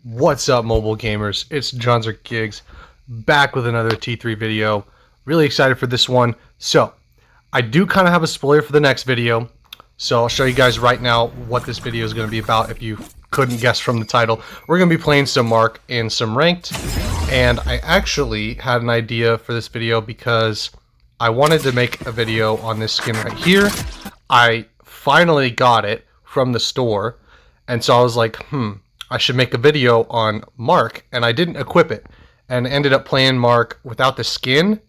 What's up, mobile gamers? It's Johnzer Gigs back with another T3 video. Really excited for this one. So, I do kind of have a spoiler for the next video. So, I'll show you guys right now what this video is going to be about if you couldn't guess from the title. We're going to be playing some Mark in some ranked. And I actually had an idea for this video because I wanted to make a video on this skin right here. I finally got it from the store. And so I was like, I should make a video on Mark, and I didn't equip it, and ended up playing Mark without the skin,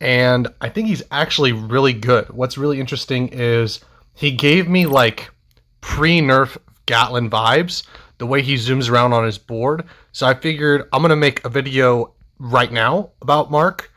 and I think he's actually really good. What's really interesting is he gave me like pre-nerf Gatlyn vibes, the way he zooms around on his board, so I figured I'm going to make a video right now about Mark,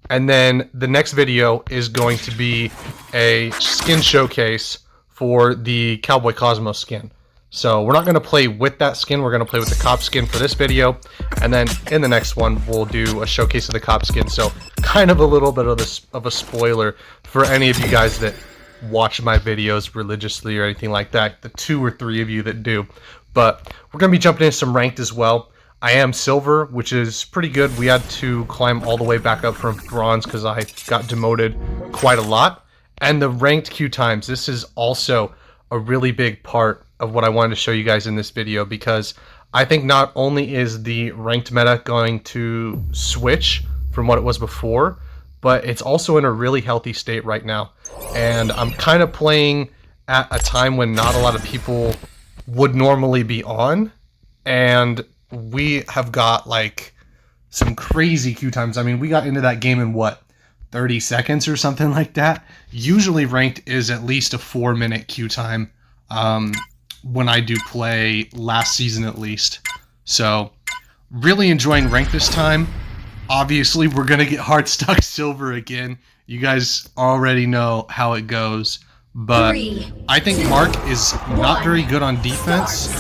and then the next video is going to be a skin showcase for the Cowboy Cosmo skin. So we're not going to play with that skin, we're going to play with the cop skin for this video, and then in the next one we'll do a showcase of the cop skin. So kind of a little bit of a spoiler for any of you guys that watch my videos religiously or anything like that, the 2 or 3 of you that do. But we're going to be jumping into some ranked as well. I am silver, which is pretty good. We had to climb all the way back up from bronze because I got demoted quite a lot. And the ranked queue times, this is also a really big part of what I wanted to show you guys in this video, because I think not only is the ranked meta going to switch from what it was before, but it's also in a really healthy state right now. And I'm kind of playing at a time when not a lot of people would normally be on, and we have got like some crazy queue times. I mean, we got into that game in what, 30 seconds or something like that. Usually ranked is at least a 4-minute queue time. When I do play last season at least. So really enjoying ranked this time. Obviously we're gonna get hard stuck silver again. You guys already know how it goes, but I think Mark is not very good on defense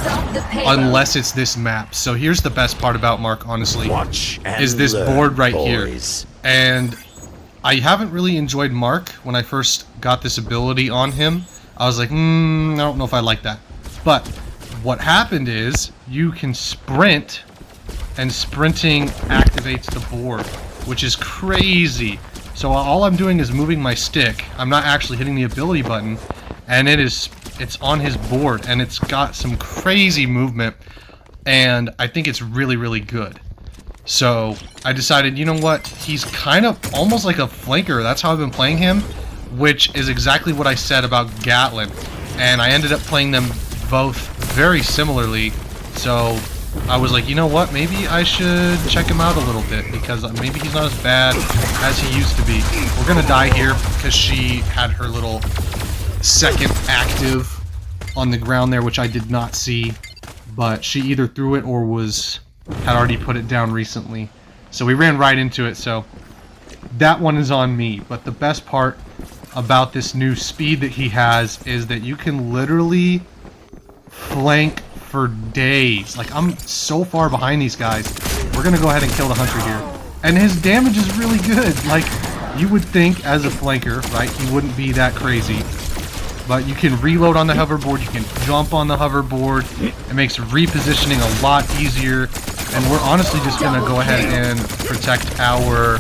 unless it's this map. So here's the best part about Mark, honestly, is this board right here. And I haven't really enjoyed Mark when I first got this ability on him. I was like, I don't know if I like that. But what happened is you can sprint, and sprinting activates the board, which is crazy. So all I'm doing is moving my stick. I'm not actually hitting the ability button, and it's on his board, and it's got some crazy movement, and I think it's really, really good. So I decided, you know what, he's kind of almost like a flanker. That's how I've been playing him, which is exactly what I said about Gatlyn, and I ended up playing them both very similarly. So I was like, you know what, maybe I should check him out a little bit, because maybe he's not as bad as he used to be. We're gonna die here because she had her little second active on the ground there, which I did not see, but she either threw it or had already put it down recently. So we ran right into it, so that one is on me. But the best part about this new speed that he has is that you can literally flank for days. Like, I'm so far behind these guys. We're gonna go ahead and kill the hunter here, and his damage is really good. Like, you would think as a flanker, right, he wouldn't be that crazy, but you can reload on the hoverboard, you can jump on the hoverboard. It makes repositioning a lot easier, and we're honestly just gonna go ahead and protect our...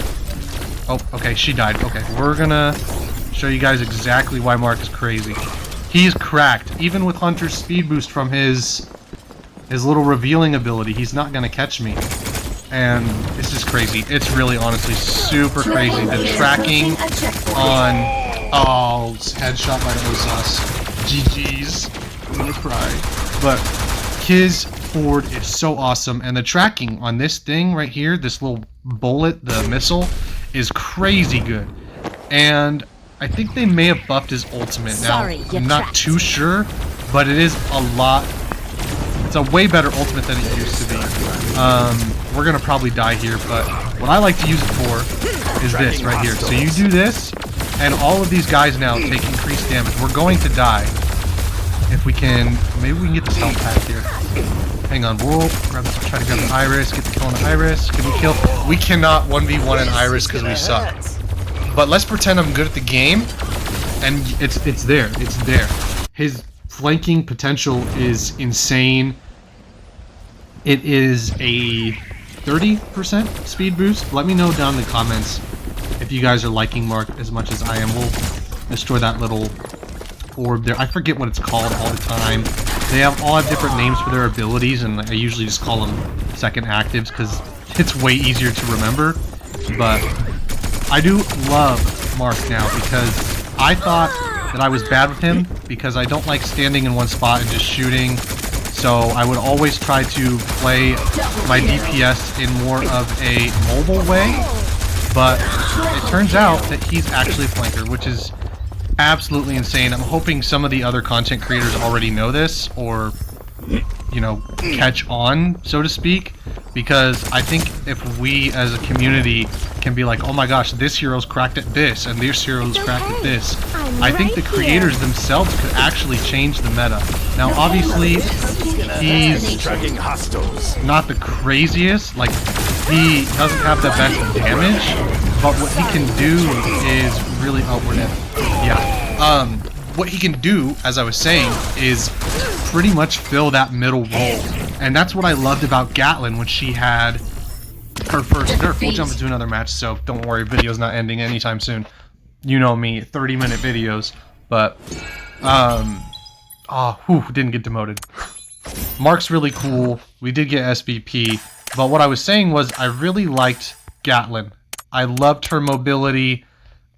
Oh, okay, she died. Okay, we're gonna show you guys exactly why Mark is crazy. He's cracked. Even with Hunter's speed boost from his little revealing ability, he's not gonna catch me. And it's just crazy. It's really, honestly, super crazy. The tracking on... Oh, headshot by Osos. GG's. I'm gonna cry. But his board is so awesome, and the tracking on this thing right here, this little bullet, the missile, is crazy good. And I think they may have buffed his ultimate. Now, I'm not too sure, but it is a lot. It's a way better ultimate than it used to be. We're gonna probably die here, but what I like to use it for is this right here. So you do this, and all of these guys now take increased damage. We're going to die. If we can, maybe we can get the stealth pack here. Hang on, we'll try to grab the Iris, get the kill on the Iris. Can we kill? We cannot 1v1 an Iris because we suck. But let's pretend I'm good at the game, and it's there. It's there. His flanking potential is insane. It is a 30% speed boost. Let me know down in the comments if you guys are liking Mark as much as I am. We'll destroy that little orb there. I forget what it's called all the time. They all have different names for their abilities, and I usually just call them second actives because it's way easier to remember. But I do love Mark now because I thought that I was bad with him because I don't like standing in one spot and just shooting. So I would always try to play my DPS in more of a mobile way. But it turns out that he's actually a flanker, which is absolutely insane. I'm hoping some of the other content creators already know this, or, you know, catch on, so to speak. Because I think if we as a community can be like, oh my gosh, this hero's cracked at this, and this hero's cracked at this, I think the creators themselves could actually change the meta. Now, obviously, he's not the craziest, like, he doesn't have the best damage, but what he can do is really, what he can do, as I was saying, is pretty much fill that middle role. And that's what I loved about Gatlyn when she had her first nerf. We'll jump into another match, so don't worry, video's not ending anytime soon. You know me, 30-minute videos. But, didn't get demoted. Mark's really cool. We did get SBP. But what I was saying was I really liked Gatlyn. I loved her mobility.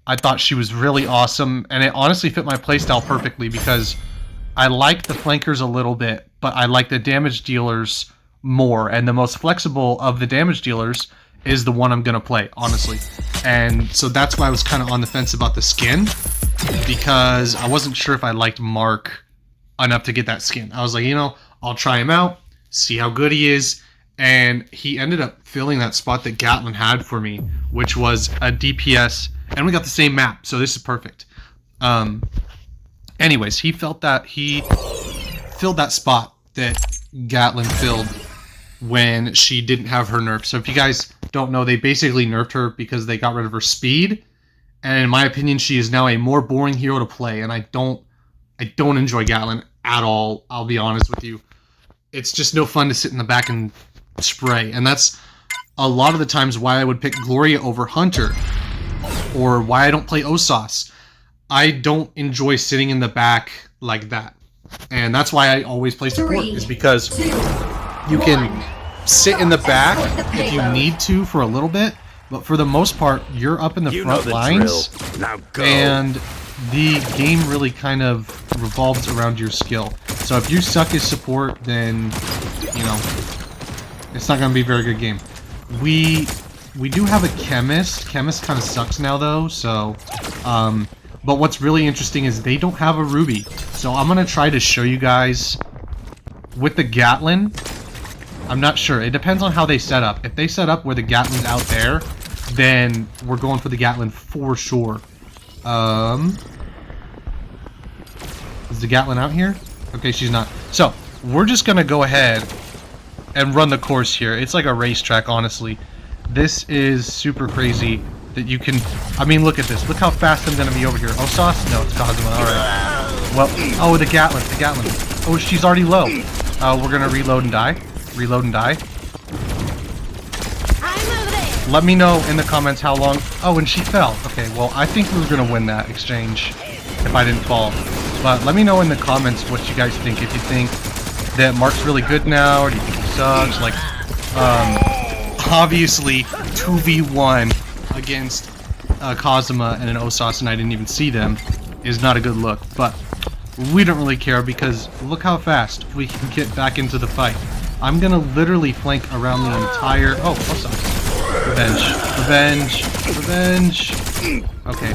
I thought she was really awesome. And it honestly fit my playstyle perfectly because I like the flankers a little bit, but I like the damage dealers more. And the most flexible of the damage dealers is the one I'm going to play, honestly. And so that's why I was kind of on the fence about the skin, because I wasn't sure if I liked Mark enough to get that skin. I was like, you know, I'll try him out, see how good he is. And he ended up filling that spot that Gatlyn had for me, which was a DPS, and we got the same map, so this is perfect. Anyways, he filled that spot that Gatlyn filled when she didn't have her nerf. So if you guys don't know, they basically nerfed her because they got rid of her speed, and in my opinion, she is now a more boring hero to play, and I don't enjoy Gatlyn at all, I'll be honest with you. It's just no fun to sit in the back and spray, and that's a lot of the times why I would pick Gloria over Hunter, or why I don't play Osas. I don't enjoy sitting in the back like that, and that's why I always play support, is because you can sit in the back if you need to for a little bit, but for the most part, you're up in the front lines, and the game really kind of revolves around your skill. So if you suck as support, then, you know, it's not going to be a very good game. We do have a chemist. Chemist kind of sucks now, though, so... but what's really interesting is they don't have a ruby. So I'm going to try to show you guys with the Gatlyn. I'm not sure. It depends on how they set up. If they set up where the Gatlyn's out there, then we're going for the Gatlyn for sure. Is the Gatlyn out here? Okay, she's not. So, we're just going to go ahead and run the course here. It's like a racetrack, honestly. This is super crazy that you can... I mean, look at this. Look how fast I'm going to be over here. Oh, Sauce? No, it's Cosmo. Alright. Well, oh, the Gatlyn. Oh, she's already low. We're going to reload and die. Reload and die. Let me know in the comments how long... Oh, and she fell. Okay, well, I think we were going to win that exchange if I didn't fall. But let me know in the comments what you guys think. If you think that Mark's really good now, or do you think he sucks? Like, obviously, 2v1 against Kazuma and an Osas, and I didn't even see them, is not a good look. But we don't really care, because look how fast we can get back into the fight. I'm gonna literally flank around the entire... Oh, Osas. Revenge. Revenge. Revenge. Okay.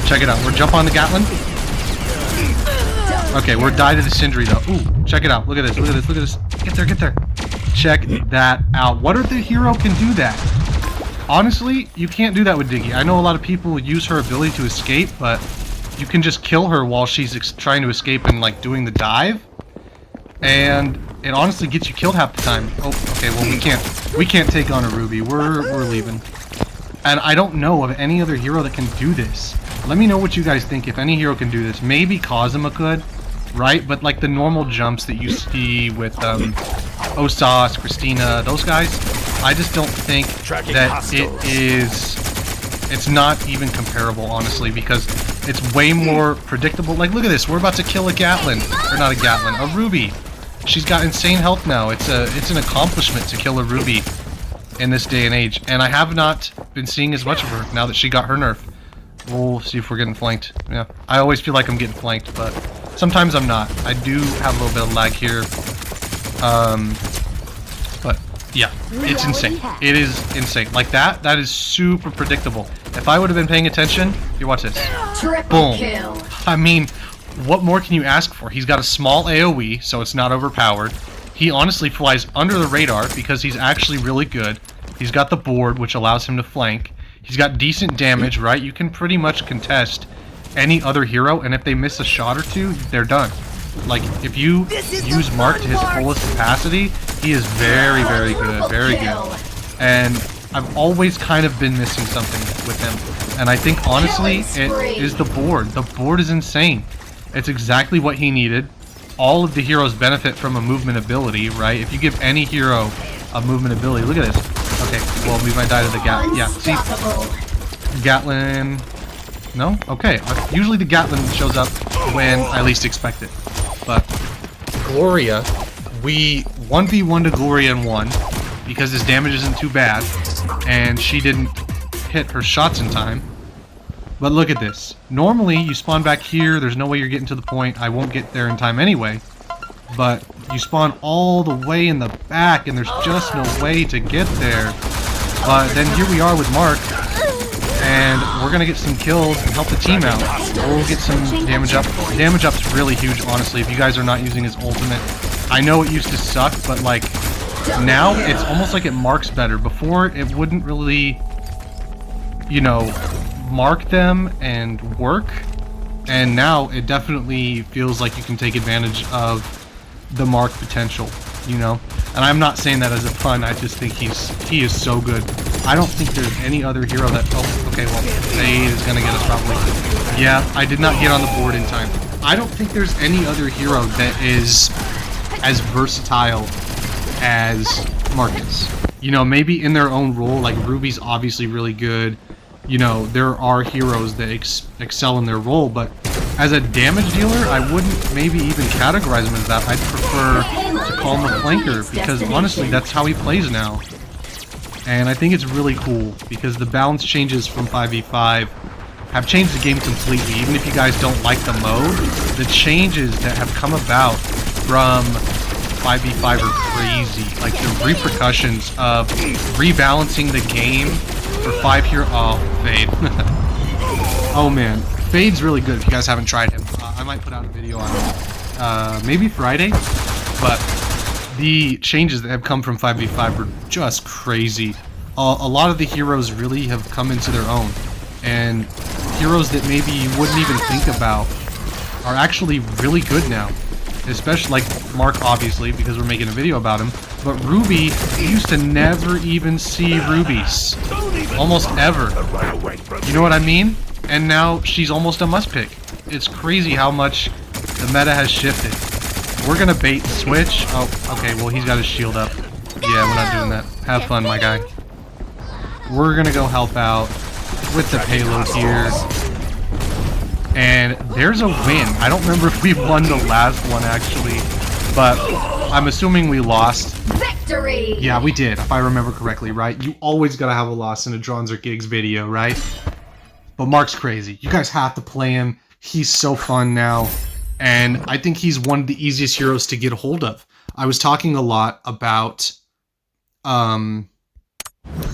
Check it out. We're jump on the Gatlyn. Okay, we're die to the Sindri though. Ooh, check it out. Look at this. Look at this. Look at this. Get there. Get there. Check that out. What if the hero can do that? Honestly, you can't do that with Diggy. I know a lot of people use her ability to escape, but you can just kill her while she's trying to escape and like doing the dive, and it honestly gets you killed half the time. Oh, okay. Well, we can't take on a Ruby. We're leaving. And I don't know of any other hero that can do this. Let me know what you guys think, if any hero can do this. Maybe Kazuma could, right? But like the normal jumps that you see with Osas, Christina, those guys, I just don't think that it's not even comparable, honestly, because it's way more predictable. Like, look at this, we're about to kill a Gatlyn, or not a Gatlyn, a Ruby. She's got insane health now. It's an accomplishment to kill a Ruby in this day and age, and I have not been seeing as much of her now that she got her nerf. We'll see if we're getting flanked. Yeah, I always feel like I'm getting flanked, but sometimes I'm not. I do have a little bit of lag here. But yeah, it's insane. It is insane. Like that is super predictable. If I would have been paying attention, here, watch this. Boom. Kill. I mean, what more can you ask for? He's got a small AoE, so it's not overpowered. He honestly flies under the radar because he's actually really good. He's got the board, which allows him to flank. He's got decent damage, right? You can pretty much contest any other hero, and if they miss a shot or two, they're done. Like, if you use Mark to his fullest capacity, he is very, very good, very good. And I've always kind of been missing something with him. And I think, honestly, it is the board. The board is insane. It's exactly what he needed. All of the heroes benefit from a movement ability, right? If you give any hero a movement ability, look at this. Okay, well, we might die to the Gatlyn. Yeah, see? Gatlyn... No? Okay. Usually the Gatlyn shows up when I least expect it. But Gloria, we 1v1 to Gloria and won because his damage isn't too bad, and she didn't hit her shots in time. But look at this. Normally, you spawn back here, there's no way you're getting to the point. I won't get there in time anyway. But you spawn all the way in the back, and there's just no way to get there. But then here we are with Mark, and we're gonna get some kills and help the team out. We'll get some damage up. Damage up's really huge, honestly, if you guys are not using his ultimate. I know it used to suck, but like, now it's almost like it marks better. Before, it wouldn't really, you know, mark them and work. And now it definitely feels like you can take advantage of the mark potential, you know? And I'm not saying that as a pun, I just think he is so good. I don't think there's any other hero that... Oh, okay, well, Fade is gonna get us probably. Yeah, I did not get on the board in time. I don't think there's any other hero that is as versatile as Marcus. You know, maybe in their own role, like Ruby's obviously really good. You know, there are heroes that excel in their role, but as a damage dealer, I wouldn't maybe even categorize him as that. I'd prefer to call him a flanker, because honestly, that's how he plays now. And I think it's really cool, because the balance changes from 5v5 have changed the game completely. Even if you guys don't like the mode, the changes that have come about from 5v5 are crazy. Like, the repercussions of rebalancing the game for 5 hero... Oh, Fade. Oh man, Fade's really good if you guys haven't tried him. I might put out a video on him. Maybe Friday, but the changes that have come from 5v5 are just crazy. A lot of the heroes really have come into their own, and heroes that maybe you wouldn't even think about are actually really good now. Especially like Mark, obviously, because we're making a video about him. But Ruby, you used to never even see Rubies. Almost ever. You know what I mean? And now she's almost a must-pick. It's crazy how much the meta has shifted. We're gonna bait and switch. Oh, okay, well, he's got his shield up. Yeah, we're not doing that. Have fun, my guy. We're gonna go help out with the payload here. And there's a win. I don't remember if we won the last one, actually, but I'm assuming we lost. Victory! Yeah, we did, if I remember correctly, right? You always gotta have a loss in a Drons or Gigs video, right? But Mark's crazy. You guys have to play him. He's so fun now. And I think he's one of the easiest heroes to get a hold of. I was talking a lot about the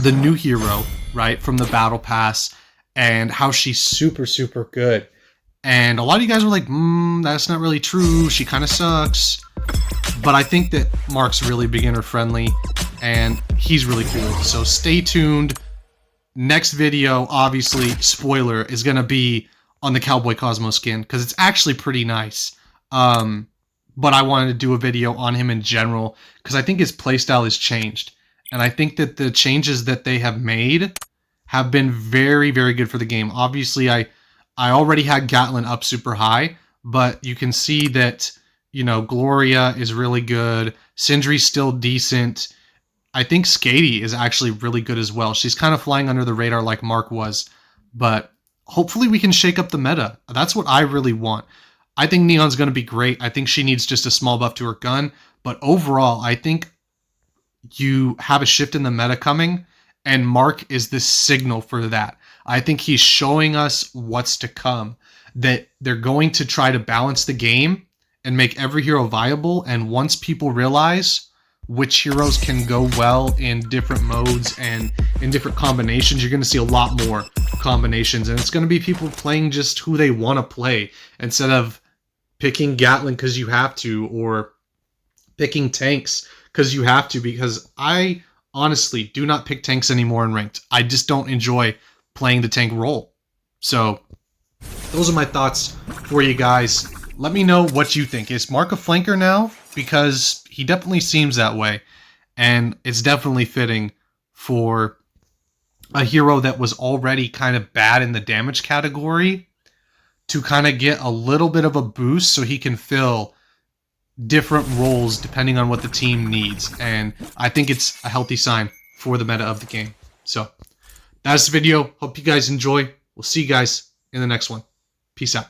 new hero, right, from the Battle Pass, and how she's super, super good. And a lot of you guys were like, that's not really true. She kind of sucks. But I think that Mark's really beginner friendly, and he's really cool. So stay tuned. Next video, obviously, spoiler, is going to be on the Cowboy Cosmo skin, because it's actually pretty nice. But I wanted to do a video on him in general, because I think his playstyle has changed. And I think that the changes that they have made have been very, very good for the game. Obviously, I already had Gatlyn up super high, but you can see that, you know, Gloria is really good. Sindri's still decent. I think Skady is actually really good as well. She's kind of flying under the radar like Mark was, but hopefully we can shake up the meta. That's what I really want. I think Neon's going to be great. I think she needs just a small buff to her gun, but overall, I think you have a shift in the meta coming, and Mark is the signal for that. I think he's showing us what's to come, that they're going to try to balance the game and make every hero viable, and once people realize which heroes can go well in different modes and in different combinations, you're going to see a lot more combinations, and it's going to be people playing just who they want to play instead of picking Gatlyn because you have to, or picking tanks because you have to, because I honestly do not pick tanks anymore in ranked. I just don't enjoy playing the tank role. So those are my thoughts for you guys. Let me know what you think. Is Mark a flanker now? Because he definitely seems that way, and it's definitely fitting for a hero that was already kind of bad in the damage category to kind of get a little bit of a boost so he can fill different roles depending on what the team needs. And I think it's a healthy sign for the meta of the game. So that's the video. Hope you guys enjoy. We'll see you guys in the next one. Peace out.